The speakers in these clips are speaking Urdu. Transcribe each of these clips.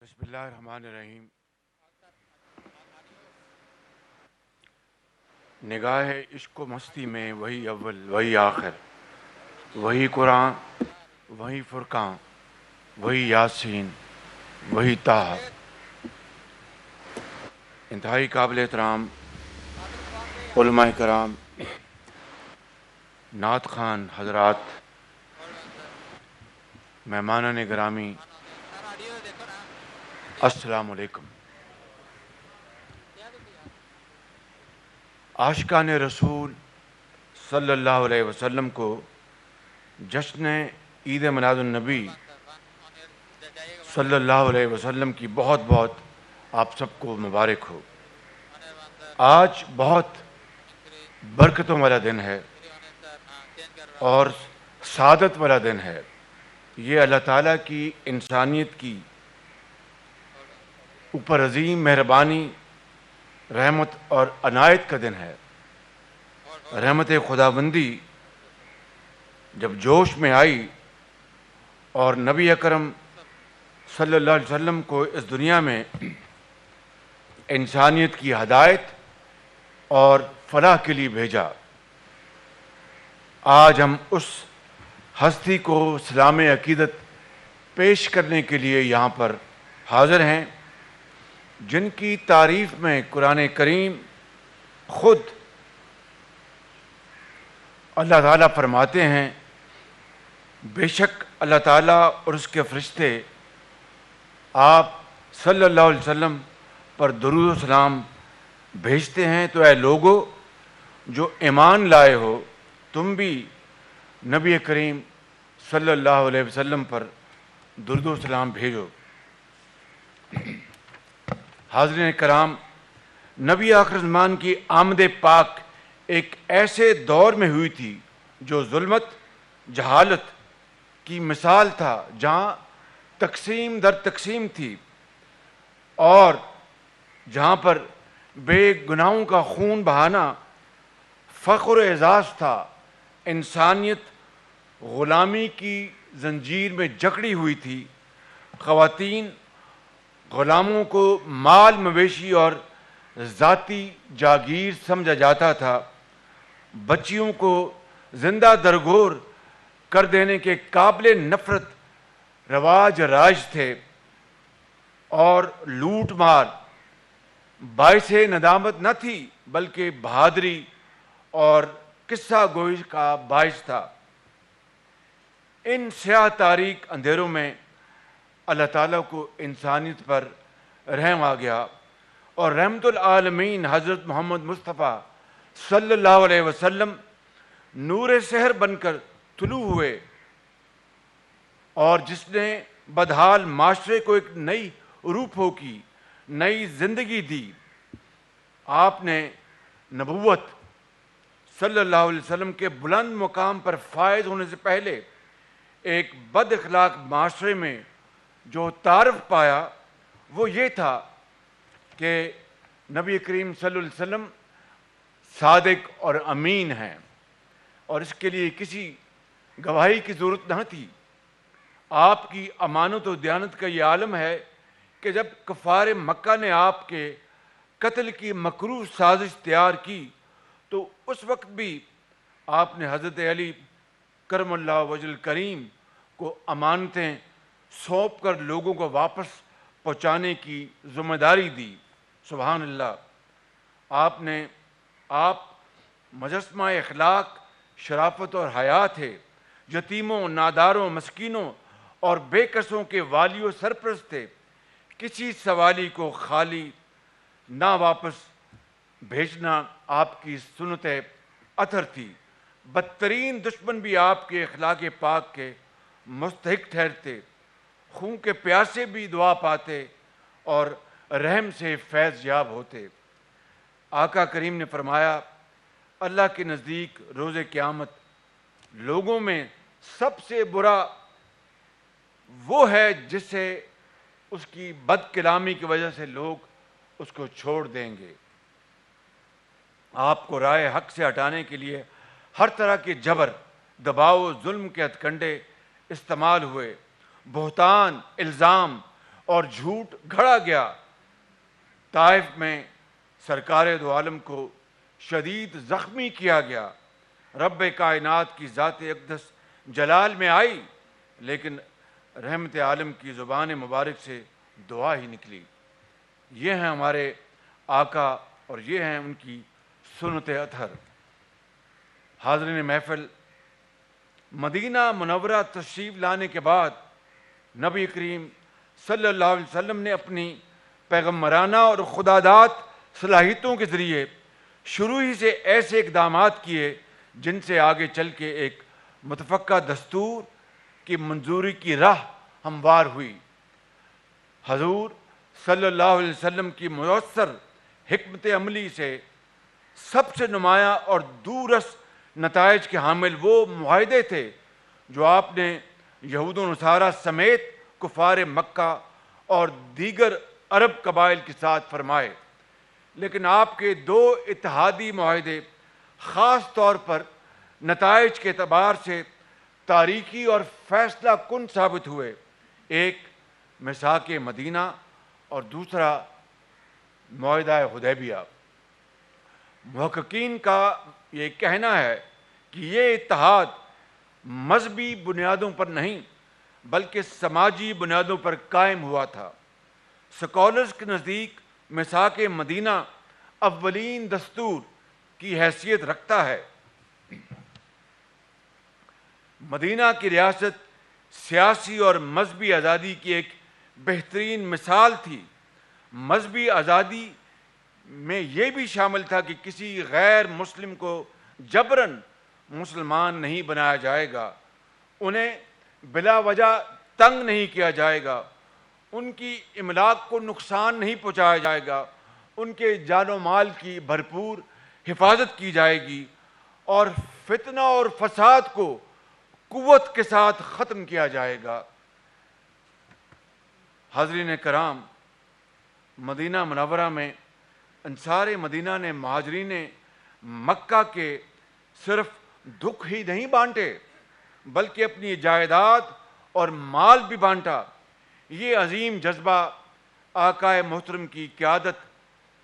بسم اللہ الرحمن الرحیم۔ نگاہ عشق و مستی میں وہی اول وہی آخر، وہی قرآن وہی فرقان وہی یاسین وہی طٰہٰ۔ انتہائی قابل احترام علماء کرام، نعت خوان حضرات، مہمانان گرامی، السلام علیکم۔ عاشقان رسول صلی اللہ علیہ وسلم کو جشن عید میلاد النبی صلی اللہ علیہ وسلم کی بہت بہت آپ سب کو مبارک ہو۔ آج بہت برکتوں والا دن ہے اور سعادت والا دن ہے۔ یہ اللہ تعالیٰ کی انسانیت کی اوپر عظیم مہربانی، رحمت اور عنایت کا دن ہے۔ رحمت خداوندی جب جوش میں آئی اور نبی اکرم صلی اللہ علیہ وسلم کو اس دنیا میں انسانیت کی ہدایت اور فلاح کے لیے بھیجا، آج ہم اس ہستی کو سلام عقیدت پیش کرنے کے لیے یہاں پر حاضر ہیں، جن کی تعریف میں قرآن کریم خود اللہ تعالیٰ فرماتے ہیں، بے شک اللہ تعالیٰ اور اس کے فرشتے آپ صلی اللہ علیہ وسلم پر درود و سلام بھیجتے ہیں۔ تو اے لوگو جو ایمان لائے ہو، تم بھی نبی کریم صلی اللہ علیہ وسلم پر درود و سلام بھیجو۔ حاضرین کرام، نبی آخر زمان کی آمد پاک ایک ایسے دور میں ہوئی تھی جو ظلمت، جہالت کی مثال تھا، جہاں تقسیم در تقسیم تھی اور جہاں پر بے گناہوں کا خون بہانا فخر و اعزاز تھا۔ انسانیت غلامی کی زنجیر میں جکڑی ہوئی تھی۔ خواتین غلاموں کو مال مویشی اور ذاتی جاگیر سمجھا جاتا تھا۔ بچیوں کو زندہ درگور کر دینے کے قابل نفرت رواج رائج تھے اور لوٹ مار باعث ندامت نہ تھی بلکہ بہادری اور قصہ گوئی کا باعث تھا۔ ان سیاہ تاریک اندھیروں میں اللہ تعالیٰ کو انسانیت پر رحم آ گیا اور رحمت العالمین حضرت محمد مصطفیٰ صلی اللہ علیہ وسلم نور سحر بن کر طلوع ہوئے، اور جس نے بدحال معاشرے کو ایک نئی روح پھونکی، نئی زندگی دی۔ آپ نے نبوت صلی اللہ علیہ وسلم کے بلند مقام پر فائز ہونے سے پہلے ایک بد اخلاق معاشرے میں جو تعارف پایا وہ یہ تھا کہ نبی کریم صلی اللہ علیہ وسلم صادق اور امین ہیں، اور اس کے لیے کسی گواہی کی ضرورت نہ تھی۔ آپ کی امانت و دیانت کا یہ عالم ہے کہ جب کفار مکہ نے آپ کے قتل کی مکروہ سازش تیار کی تو اس وقت بھی آپ نے حضرت علی کرم اللہ وجہ الکریم کو امانتیں سونپ کر لوگوں کو واپس پہنچانے کی ذمہ داری دی۔ سبحان اللہ۔ آپ مجسمہ اخلاق، شرافت اور حیا تھے۔ یتیموں، ناداروں، مسکینوں اور بے کسوں کے والی و سرپرست تھے۔ کسی سوالی کو خالی نہ واپس بھیجنا آپ کی سنت اطہر تھی۔ بدترین دشمن بھی آپ کے اخلاق پاک کے مستحق ٹھہرتے۔ خون کے پیاسے بھی دعا پاتے اور رحم سے فیض یاب ہوتے۔ آقا کریم نے فرمایا، اللہ کے نزدیک روز قیامت لوگوں میں سب سے برا وہ ہے جسے اس کی بد کلامی کی وجہ سے لوگ اس کو چھوڑ دیں گے۔ آپ کو رائے حق سے ہٹانے کے لیے ہر طرح کے جبر، دباؤ، ظلم کے ہتھ کنڈے استعمال ہوئے۔ بہتان، الزام اور جھوٹ گھڑا گیا۔ طائف میں سرکار دو عالم کو شدید زخمی کیا گیا۔ رب کائنات کی ذات اقدس جلال میں آئی، لیکن رحمت عالم کی زبان مبارک سے دعا ہی نکلی۔ یہ ہیں ہمارے آقا اور یہ ہیں ان کی سنت اطہر۔ حاضرین محفل، مدینہ منورہ تشریف لانے کے بعد نبی کریم صلی اللہ علیہ وسلم نے اپنی پیغمبرانہ اور خداداد صلاحیتوں کے ذریعے شروع ہی سے ایسے اقدامات کیے جن سے آگے چل کے ایک متفقہ دستور کی منظوری کی راہ ہموار ہوئی۔ حضور صلی اللہ علیہ وسلم کی مؤثر حکمت عملی سے سب سے نمایاں اور دورس نتائج کے حامل وہ معاہدے تھے جو آپ نے یہود و نصارہ سمیت کفار مکہ اور دیگر عرب قبائل کے ساتھ فرمائے۔ لیکن آپ کے دو اتحادی معاہدے خاص طور پر نتائج کے اعتبار سے تاریخی اور فیصلہ کن ثابت ہوئے۔ ایک میثاق مدینہ اور دوسرا معاہدہ حدیبیہ۔ محققین کا یہ کہنا ہے کہ یہ اتحاد مذہبی بنیادوں پر نہیں بلکہ سماجی بنیادوں پر قائم ہوا تھا۔ سکالرز کے نزدیک میثاق مدینہ اولین دستور کی حیثیت رکھتا ہے۔ مدینہ کی ریاست سیاسی اور مذہبی آزادی کی ایک بہترین مثال تھی۔ مذہبی آزادی میں یہ بھی شامل تھا کہ کسی غیر مسلم کو جبراً مسلمان نہیں بنایا جائے گا، انہیں بلا وجہ تنگ نہیں کیا جائے گا، ان کی املاک کو نقصان نہیں پہنچایا جائے گا، ان کے جان و مال کی بھرپور حفاظت کی جائے گی اور فتنہ اور فساد کو قوت کے ساتھ ختم کیا جائے گا۔ حاضرین کرام، مدینہ منورہ میں انصار مدینہ نے مہاجرین مکہ کے صرف دکھ ہی نہیں بانٹے بلکہ اپنی جائیداد اور مال بھی بانٹا۔ یہ عظیم جذبہ آقا محترم کی قیادت،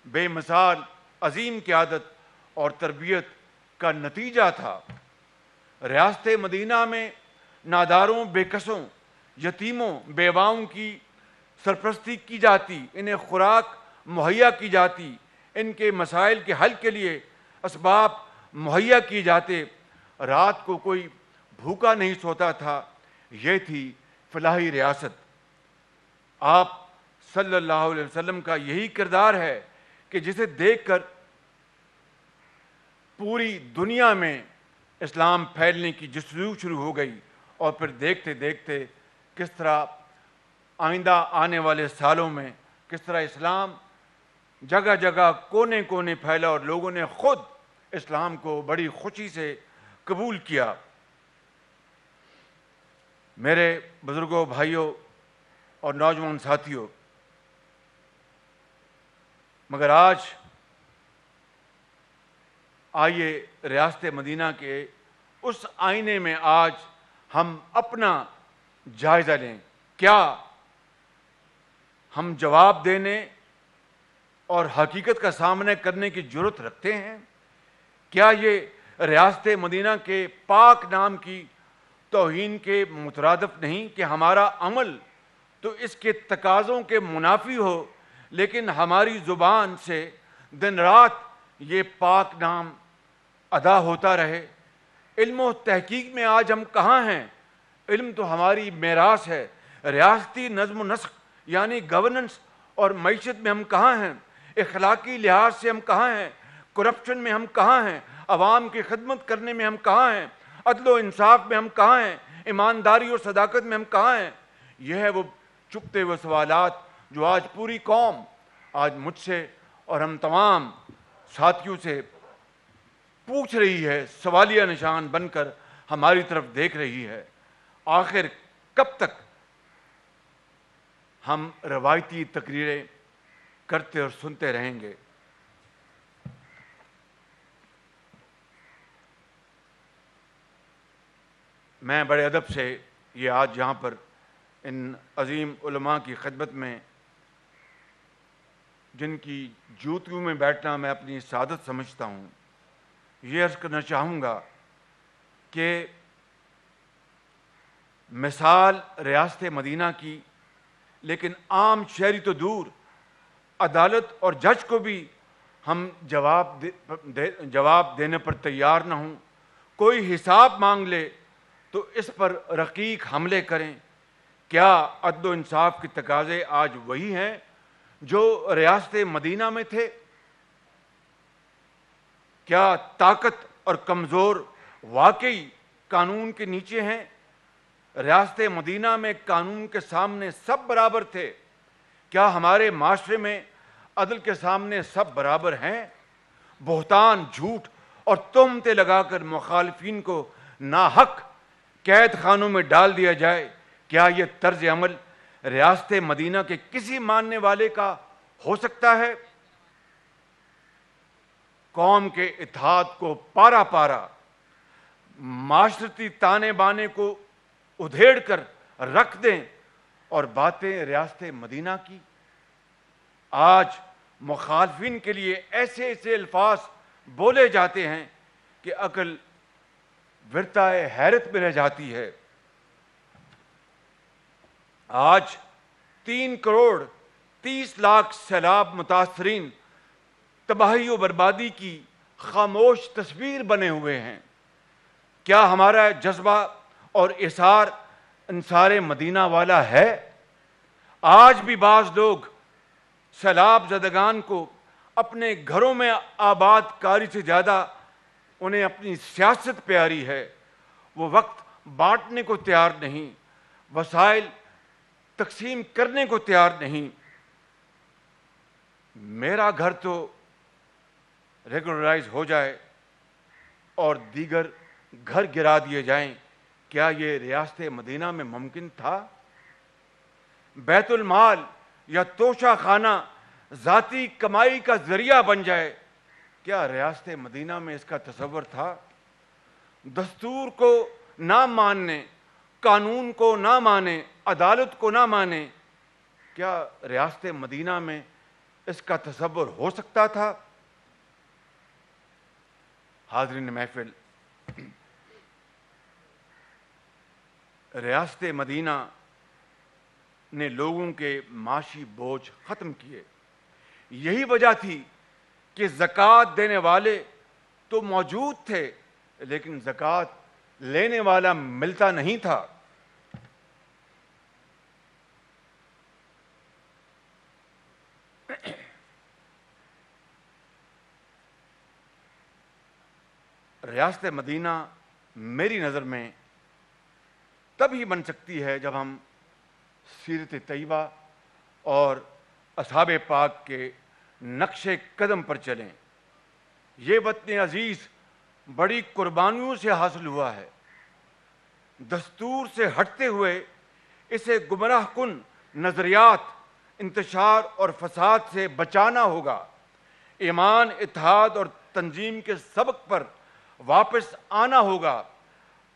بے مثال عظیم قیادت اور تربیت کا نتیجہ تھا۔ ریاست مدینہ میں ناداروں، بے کسوں، یتیموں، بیواؤں کی سرپرستی کی جاتی، انہیں خوراک مہیا کی جاتی، ان کے مسائل کے حل کے لیے اسباب مہیا کیے جاتے، رات کو کوئی بھوکا نہیں سوتا تھا۔ یہ تھی فلاحی ریاست۔ آپ صلی اللہ علیہ وسلم کا یہی کردار ہے کہ جسے دیکھ کر پوری دنیا میں اسلام پھیلنے کی جستجو شروع ہو گئی، اور پھر دیکھتے دیکھتے کس طرح آئندہ آنے والے سالوں میں کس طرح اسلام جگہ جگہ کونے کونے پھیلا اور لوگوں نے خود اسلام کو بڑی خوشی سے قبول کیا۔ میرے بزرگوں، بھائیوں اور نوجوان ساتھیوں، مگر آج آئیے ریاست مدینہ کے اس آئینے میں آج ہم اپنا جائزہ لیں۔ کیا ہم جواب دینے اور حقیقت کا سامنا کرنے کی جرات رکھتے ہیں؟ کیا یہ ریاست مدینہ کے پاک نام کی توہین کے مترادف نہیں کہ ہمارا عمل تو اس کے تقاضوں کے منافی ہو، لیکن ہماری زبان سے دن رات یہ پاک نام ادا ہوتا رہے؟ علم و تحقیق میں آج ہم کہاں ہیں؟ علم تو ہماری میراث ہے۔ ریاستی نظم و نسق یعنی گورننس اور معیشت میں ہم کہاں ہیں؟ اخلاقی لحاظ سے ہم کہاں ہیں؟ کرپشن میں ہم کہاں ہیں؟ عوام کی خدمت کرنے میں ہم کہاں ہیں؟ عدل و انصاف میں ہم کہاں ہیں؟ ایمانداری اور صداقت میں ہم کہاں ہیں؟ یہ ہے وہ چھپتے ہوئے سوالات جو آج پوری قوم آج مجھ سے اور ہم تمام ساتھیوں سے پوچھ رہی ہے، سوالیہ نشان بن کر ہماری طرف دیکھ رہی ہے۔ آخر کب تک ہم روایتی تقریریں کرتے اور سنتے رہیں گے؟ میں بڑے ادب سے یہ آج یہاں پر ان عظیم علماء کی خدمت میں، جن کی جوتیوں میں بیٹھنا میں اپنی سعادت سمجھتا ہوں، یہ عرض کرنا چاہوں گا کہ مثال ریاست مدینہ کی، لیکن عام شہری تو دور، عدالت اور جج کو بھی ہم جواب دینے پر تیار نہ ہوں۔ کوئی حساب مانگ لے تو اس پر رقیق حملے کریں۔ کیا عدل و انصاف کے تقاضے آج وہی ہیں جو ریاست مدینہ میں تھے؟ کیا طاقت اور کمزور واقعی قانون کے نیچے ہیں؟ ریاست مدینہ میں قانون کے سامنے سب برابر تھے۔ کیا ہمارے معاشرے میں عدل کے سامنے سب برابر ہیں؟ بہتان، جھوٹ اور تہمتیں لگا کر مخالفین کو ناحق قید خانوں میں ڈال دیا جائے، کیا یہ طرز عمل ریاست مدینہ کے کسی ماننے والے کا ہو سکتا ہے؟ قوم کے اتحاد کو پارا پارا، معاشرتی تانے بانے کو ادھیڑ کر رکھ دیں اور باتیں ریاست مدینہ کی۔ آج مخالفین کے لیے ایسے ایسے الفاظ بولے جاتے ہیں کہ عقل ورتائے حیرت میں رہ جاتی ہے۔ آج 3 کروڑ 30 لاکھ سیلاب متاثرین تباہی و بربادی کی خاموش تصویر بنے ہوئے ہیں۔ کیا ہمارا جذبہ اور اثار انصار مدینہ والا ہے؟ آج بھی بعض لوگ سیلاب زدگان کو اپنے گھروں میں آباد کاری سے زیادہ انہیں اپنی سیاست پیاری ہے۔ وہ وقت بانٹنے کو تیار نہیں، وسائل تقسیم کرنے کو تیار نہیں۔ میرا گھر تو ریگولرائز ہو جائے اور دیگر گھر گرا دیے جائیں، کیا یہ ریاست مدینہ میں ممکن تھا؟ بیت المال یا توشہ خانہ ذاتی کمائی کا ذریعہ بن جائے، کیا ریاست مدینہ میں اس کا تصور تھا؟ دستور کو نہ ماننے، قانون کو نہ مانے، عدالت کو نہ مانے، کیا ریاست مدینہ میں اس کا تصور ہو سکتا تھا؟ حاضرین محفل، ریاست مدینہ نے لوگوں کے معاشی بوجھ ختم کیے۔ یہی وجہ تھی کہ زکوٰۃ دینے والے تو موجود تھے، لیکن زکوٰۃ لینے والا ملتا نہیں تھا۔ ریاست مدینہ میری نظر میں تب ہی بن سکتی ہے جب ہم سیرت طیبہ اور اصحاب پاک کے نقش قدم پر چلیں۔ یہ وطن عزیز بڑی قربانیوں سے حاصل ہوا ہے۔ دستور سے ہٹتے ہوئے اسے گمراہ کن نظریات، انتشار اور فساد سے بچانا ہوگا۔ ایمان، اتحاد اور تنظیم کے سبق پر واپس آنا ہوگا۔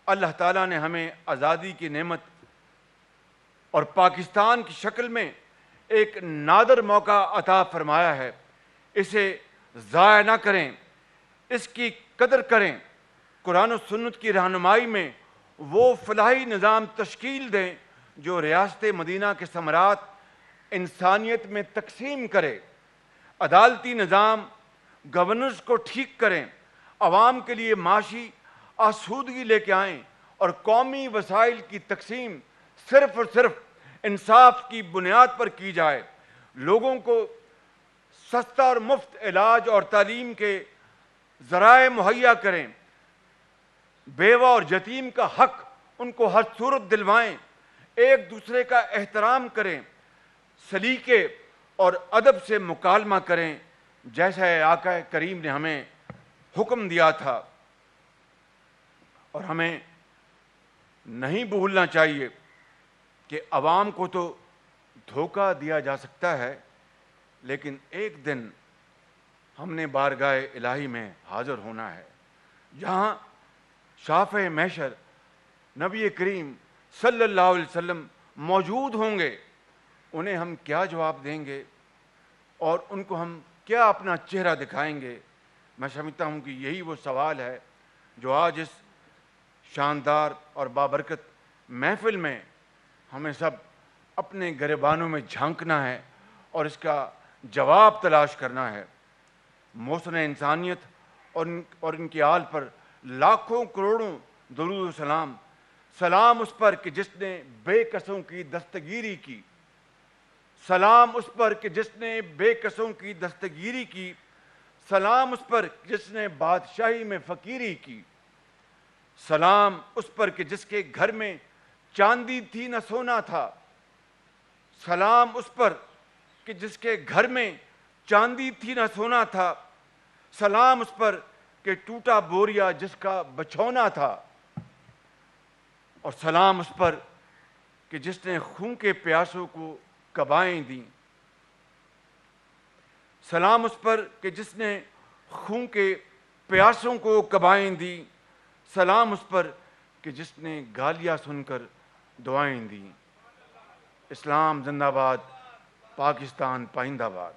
اللہ تعالیٰ نے ہمیں آزادی کی نعمت اور پاکستان کی شکل میں ایک نادر موقع عطا فرمایا ہے۔ اسے ضائع نہ کریں، اس کی قدر کریں۔ قرآن و سنت کی رہنمائی میں وہ فلاحی نظام تشکیل دیں جو ریاست مدینہ کے ثمرات انسانیت میں تقسیم کرے۔ عدالتی نظام، گورننس کو ٹھیک کریں، عوام کے لیے معاشی آسودگی لے کے آئیں اور قومی وسائل کی تقسیم صرف اور صرف انصاف کی بنیاد پر کی جائے۔ لوگوں کو سستا اور مفت علاج اور تعلیم کے ذرائع مہیا کریں۔ بیوہ اور یتیم کا حق ان کو ہر صورت دلوائیں۔ ایک دوسرے کا احترام کریں، سلیقے اور ادب سے مکالمہ کریں، جیسا آقا کریم نے ہمیں حکم دیا تھا۔ اور ہمیں نہیں بھولنا چاہیے کہ عوام کو تو دھوکہ دیا جا سکتا ہے، لیکن ایک دن ہم نے بارگاہ الہی میں حاضر ہونا ہے، جہاں شافع محشر نبی کریم صلی اللہ علیہ وسلم موجود ہوں گے انہیں ہم کیا جواب دیں گے اور ان کو ہم کیا اپنا چہرہ دکھائیں گے؟ میں سمجھتا ہوں کہ یہی وہ سوال ہے جو آج اس شاندار اور بابرکت محفل میں ہمیں سب اپنے گریبانوں میں جھانکنا ہے اور اس کا جواب تلاش کرنا ہے۔ محسن انسانیت اور ان کی آل پر لاکھوں کروڑوں درود و سلام۔ سلام اس پر کہ جس نے بے کسوں کی دستگیری کی، سلام اس پر کہ جس نے بے کسوں کی دستگیری کی، سلام اس پر جس نے بادشاہی میں فقیری کی، سلام اس پر کہ جس کے گھر میں چاندی تھی نہ سونا تھا، سلام اس پر کہ جس کے گھر میں چاندی تھی نہ سونا تھا، سلام اس پر کہ ٹوٹا بوریا جس کا بچھونا تھا، اور سلام اس پر کہ جس نے خون کے پیاسوں کو کبائیں دیں، سلام اس پر کہ جس نے خون کے پیاسوں کو کبائیں دیں، سلام اس پر کہ جس نے گالیاں سن کر دعائیں دیں۔ اسلام زندہ باد، پاکستان پائندہ باد۔